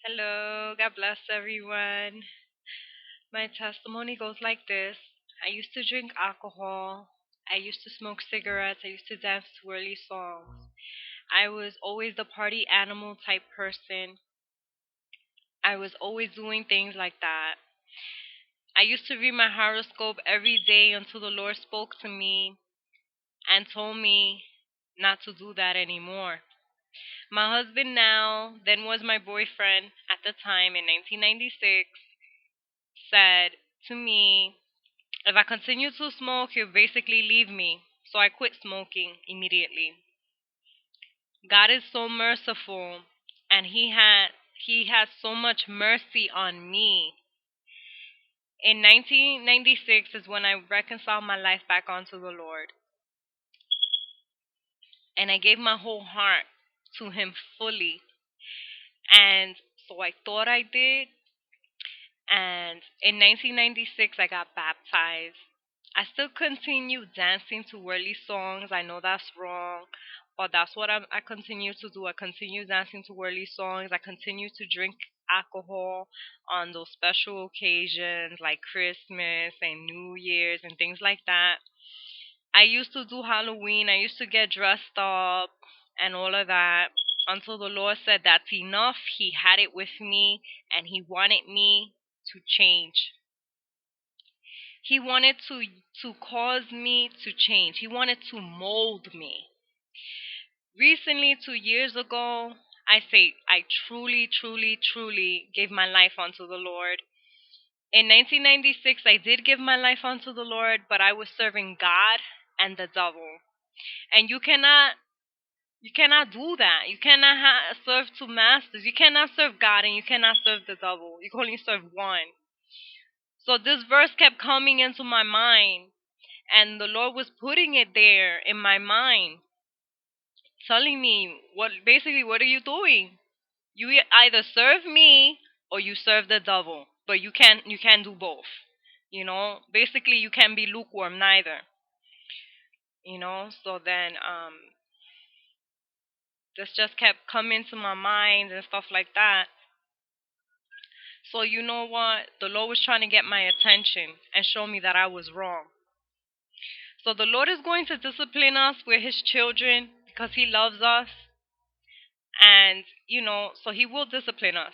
Hello, God bless everyone. My testimony goes like this. I used to drink alcohol. I used to smoke cigarettes. I used to dance to early songs. I was always the party animal type person. I was always doing things like that. I used to read my horoscope every day until the Lord spoke to me and told me not to do that anymore. My husband now, then was my boyfriend at the time in 1996, said to me, if I continue to smoke, he'll basically leave me. So I quit smoking immediately. God is so merciful, and he has so much mercy on me. In 1996 is when I reconciled my life back onto the Lord, and I gave my whole heart to him fully. And so I thought I did, and in 1996 I got baptized. I still continue dancing to worldly songs. I know that's wrong, but that's what I continue to do. I continue dancing to worldly songs. I continue to drink alcohol on those special occasions like Christmas and New Year's and things like that. I used to do Halloween. I used to get dressed up and all of that until the Lord said that's enough. He had it with me and He wanted me to change. He wanted to cause me to change. He wanted to mold me. Recently, 2 years ago, I say I truly, truly, truly gave my life unto the Lord. In 1996, I did give my life unto the Lord, but I was serving God and the devil. And you cannot do that. You cannot serve two masters. You cannot serve God and you cannot serve the devil. You can only serve one. So this verse kept coming into my mind, and the Lord was putting it there in my mind, telling me what are you doing? You either serve me or you serve the devil, but you can't do both. Basically you can't be lukewarm neither. So then this just kept coming to my mind and stuff like that. So you know what? The Lord was trying to get my attention and show me that I was wrong. So the Lord is going to discipline us. We're His children because He loves us. And, so He will discipline us.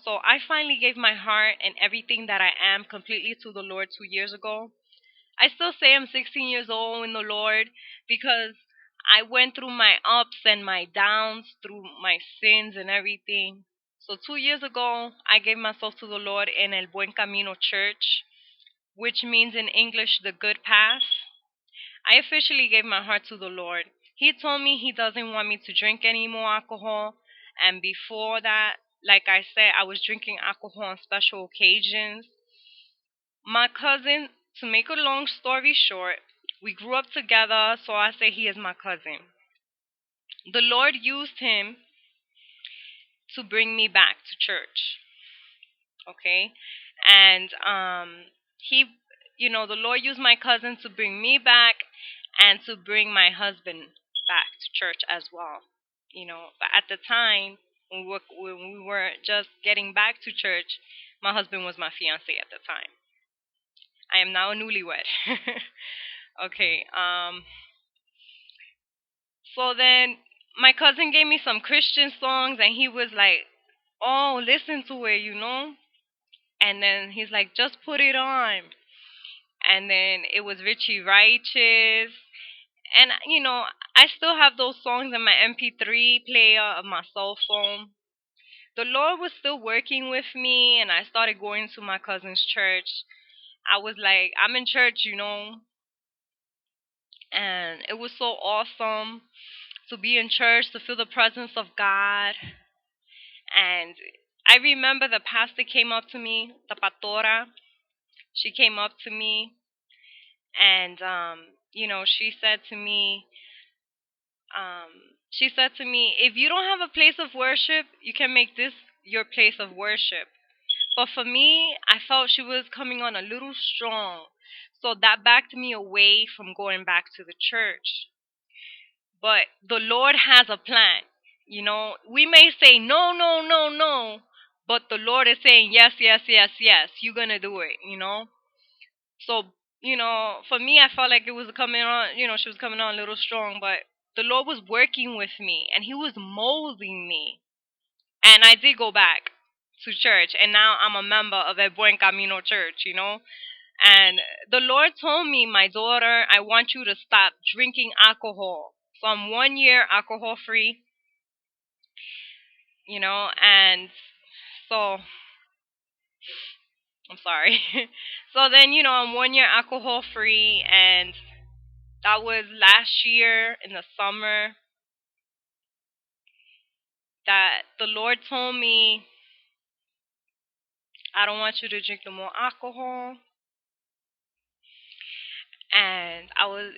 So I finally gave my heart and everything that I am completely to the Lord 2 years ago. I still say I'm 16 years old in the Lord because I went through my ups and my downs, through my sins and everything. So 2 years ago, I gave myself to the Lord in El Buen Camino Church, which means in English, the good path. I officially gave my heart to the Lord. He told me He doesn't want me to drink any more alcohol. And before that, like I said, I was drinking alcohol on special occasions. My cousin, to make a long story short, we grew up together, so I say he is my cousin. The Lord used him to bring me back to church. Okay? And he the Lord used my cousin to bring me back and to bring my husband back to church as well. But at the time when we were just getting back to church, my husband was my fiance at the time. I am now a newlywed. Okay. So then my cousin gave me some Christian songs and he was like, "Oh, listen to it." And then he's like, "Just put it on." And then it was Richie Righteous. And I still have those songs in my MP3 player of my cell phone. The Lord was still working with me, and I started going to my cousin's church. I was like, I'm in church, and it was so awesome to be in church, to feel the presence of God. And I remember the pastor came up to me, the pastora. She came up to me, and she said to me, if you don't have a place of worship, you can make this your place of worship. But for me, I felt she was coming on a little strong. So that backed me away from going back to the church. But the Lord has a plan. We may say no, no, no, no, but the Lord is saying yes, yes, yes, yes. You're gonna do it. So, for me, I felt like it was coming on. She was coming on a little strong, but the Lord was working with me, and He was molding me. And I did go back to church, and now I'm a member of a Buen Camino church. And the Lord told me, my daughter, I want you to stop drinking alcohol. So I'm 1 year alcohol free, and so I'm sorry. So then, I'm 1 year alcohol free, and that was last year in the summer that the Lord told me, I don't want you to drink no more alcohol. And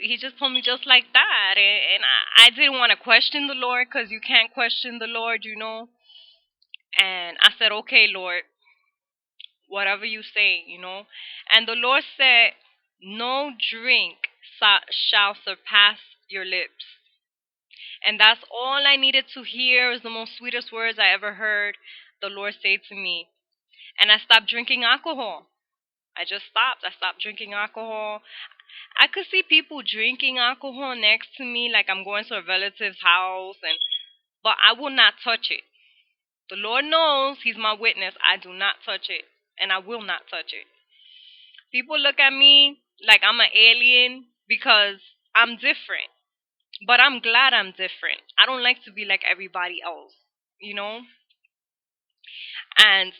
he just told me just like that. And I didn't want to question the Lord, because you can't question the Lord. And I said, okay, Lord, whatever you say. And the Lord said, no drink shall surpass your lips. And that's all I needed to hear. It was the most sweetest words I ever heard the Lord say to me. And I stopped drinking alcohol. I just stopped. I stopped drinking alcohol. I could see people drinking alcohol next to me, like I'm going to a relative's house, but I will not touch it. The Lord knows, He's my witness. I do not touch it, and I will not touch it. People look at me like I'm an alien because I'm different. But I'm glad I'm different. I don't like to be like everybody else, you know? And,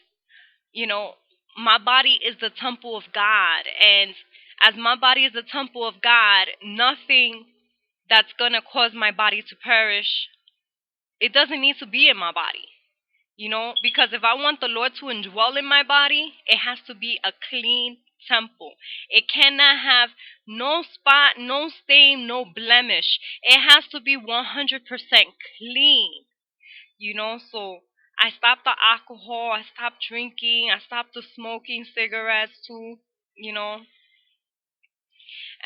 you know, my body is the temple of God. And as my body is the temple of God, nothing that's going to cause my body to perish, it doesn't need to be in my body. Because if I want the Lord to indwell in my body, it has to be a clean temple. It cannot have no spot, no stain, no blemish. It has to be 100% clean. So I stopped the alcohol, I stopped drinking, I stopped the smoking cigarettes too.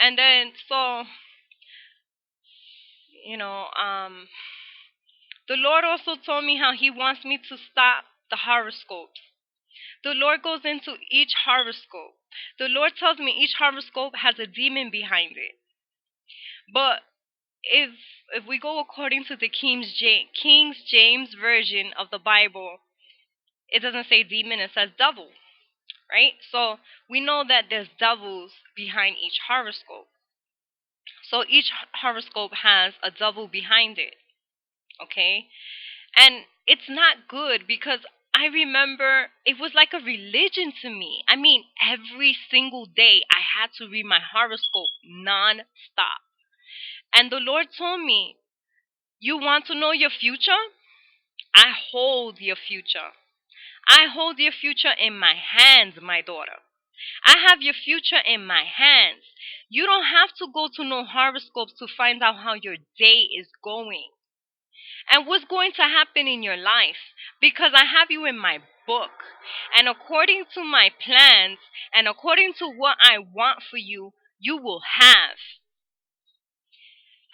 And then, so, you know, um, the Lord also told me how He wants me to stop the horoscopes. The Lord goes into each horoscope. The Lord tells me each horoscope has a demon behind it. But if we go according to the King James version of the Bible, it doesn't say demon, it says devil, right? So we know that there's devils behind each horoscope. So each horoscope has a devil behind it, okay? And it's not good, because I remember it was like a religion to me. I mean, every single day I had to read my horoscope non-stop. And the Lord told me, you want to know your future? I hold your future. I hold your future in my hands, my daughter. I have your future in my hands. You don't have to go to no horoscopes to find out how your day is going and what's going to happen in your life, because I have you in my book. And according to my plans and according to what I want for you, you will have.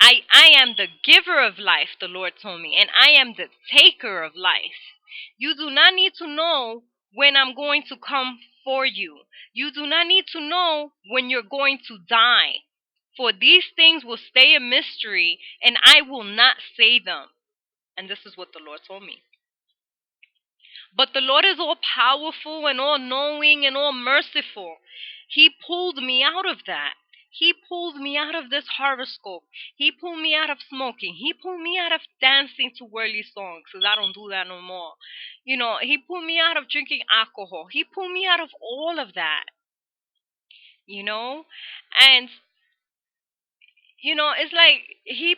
I am the giver of life, the Lord told me, and I am the taker of life. You do not need to know when I'm going to come for you. You do not need to know when you're going to die. For these things will stay a mystery, and I will not say them. And this is what the Lord told me. But the Lord is all powerful and all knowing and all merciful. He pulled me out of that. He pulled me out of this horoscope. He pulled me out of smoking. He pulled me out of dancing to worldly songs, because I don't do that no more. He pulled me out of drinking alcohol. He pulled me out of all of that. And it's like he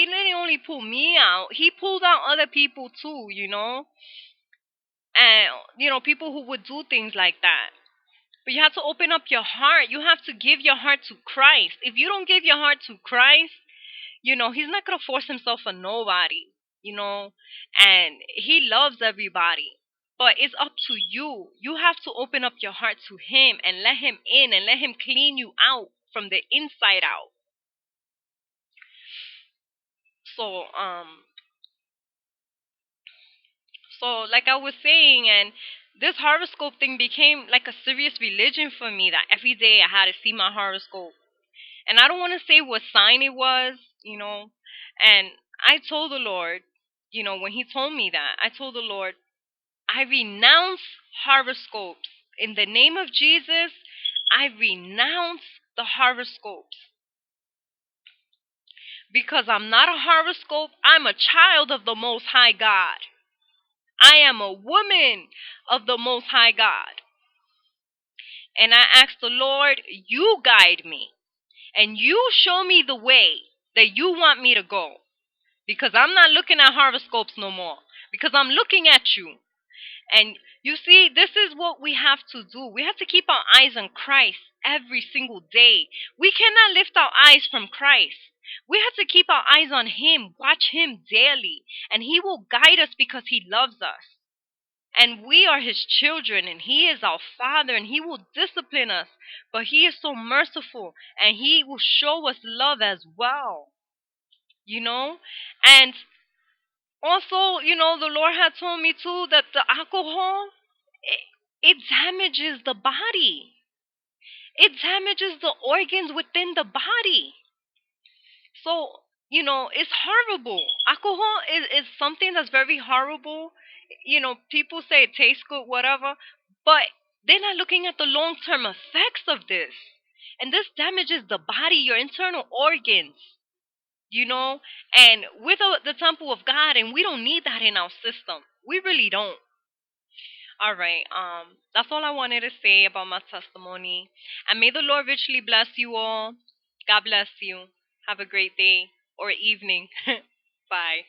didn't only pull me out, he pulled out other people too. And people who would do things like that. But you have to open up your heart. You have to give your heart to Christ. If you don't give your heart to Christ, He's not gonna force Himself on nobody. And He loves everybody. But it's up to you. You have to open up your heart to Him and let Him in and let Him clean you out from the inside out. So So, like I was saying, and this horoscope thing became like a serious religion for me, that every day I had to see my horoscope. And I don't want to say what sign it was, you know. And I told the Lord, when He told me that, I told the Lord, I renounce horoscopes. In the name of Jesus, I renounce the horoscopes. Because I'm not a horoscope, I'm a child of the Most High God. I am a woman of the Most High God. And I ask the Lord, you guide me. And you show me the way that you want me to go. Because I'm not looking at horoscopes no more. Because I'm looking at you. And you see, this is what we have to do. We have to keep our eyes on Christ every single day. We cannot lift our eyes from Christ. We have to keep our eyes on Him, watch Him daily. And He will guide us because He loves us. And we are His children, and He is our Father, and He will discipline us. But He is so merciful, and He will show us love as well. And also, the Lord had told me too that the alcohol, it damages the body. It damages the organs within the body. So, it's horrible. Alcohol is something that's very horrible. People say it tastes good, whatever, but they're not looking at the long-term effects of this. And this damages the body, your internal organs, and we're the temple of God, and we don't need that in our system. We really don't. All right. That's all I wanted to say about my testimony. And may the Lord richly bless you all. God bless you. Have a great day or evening. Bye.